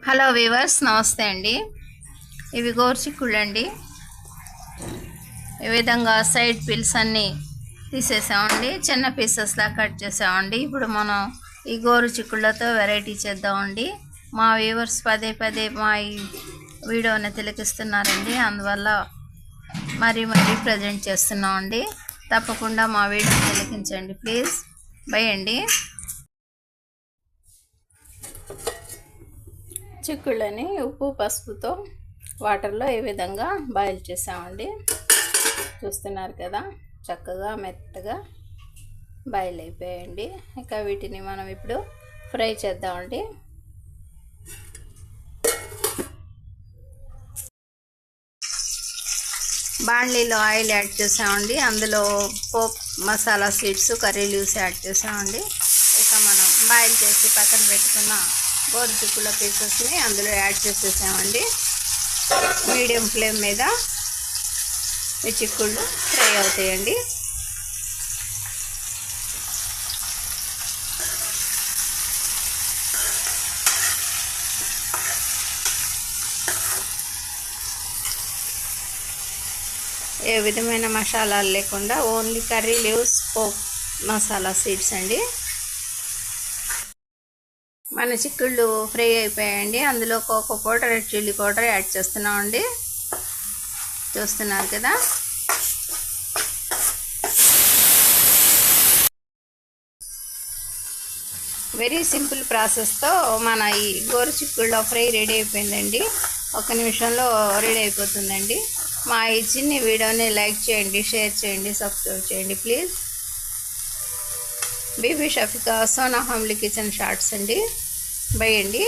Hello weavers, నమస్తే అండి. ఇవి గోరుచిక్కుళ్ళు అండి. ఈ విధంగా సైడ్ పీల్స్ అన్నీ తీసేసామండి, చిన్న పీసెస్లా కట్ చేసామండి. ఇప్పుడు మనం ఈ గోరుచిక్కుళ్ళతో వెరైటీ చేద్దామండి. మా వీవర్స్ పదే పదే మా ఈ వీడియోని తిలకిస్తున్నారండి, అందువల్ల మరీ ప్రజెంట్ చేస్తున్నామండి. తప్పకుండా మా వీడియోని తిలకించండి ప్లీజ్. బై అండి. చిక్కుళ్ళని ఉప్పు పసుపుతో వాటర్లో ఈ విధంగా బాయిల్ చేసామండి. చూస్తున్నారు కదా, చక్కగా మెత్తగా బాయిల్ అయిపోయాయండి. ఇక వీటిని మనం ఇప్పుడు ఫ్రై చేద్దామండి. బాండ్లీలో ఆయిల్ యాడ్ చేసామండి. అందులో పోప్ మసాలా సీడ్స్, కర్రీ లీవ్స్ యాడ్ చేసామండి. ఇక మనం బాయిల్ చేసి పక్కన పెట్టుకున్న గోరుచిక్కుళ్ళ పీసెస్ని అందులో యాడ్ చేసేసామండి. మీడియం ఫ్లేమ్ మీద ఈ చిక్కుళ్ళు ఫ్రై అవుతాయండి. ఏ విధమైన మసాలాలు లేకుండా ఓన్లీ కర్రీ లీవ్స్, పోప్ మసాలా సీడ్స్ అండి. మన చిక్కుళ్ళు ఫ్రై అయిపోయాయండి. అందులో cocoa powder, red chilli powder add చేస్తున్నామండి. చూస్తున్నారు కదా, వెరీ సింపుల్ ప్రాసెస్తో మన ఈ గోరుచిక్కుళ్ళ ఫ్రై రెడీ అయిపోయిందండి. 1 నిమిషంలో రెడీ అయిపోతుందండి. మా ఈ చిన్ని వీడియోని లైక్ చేయండి, షేర్ చేయండి, సబ్స్క్రైబ్ చేయండి please. Bibi Shafika, Sona homely kitchen shorts అండి. బై అండి.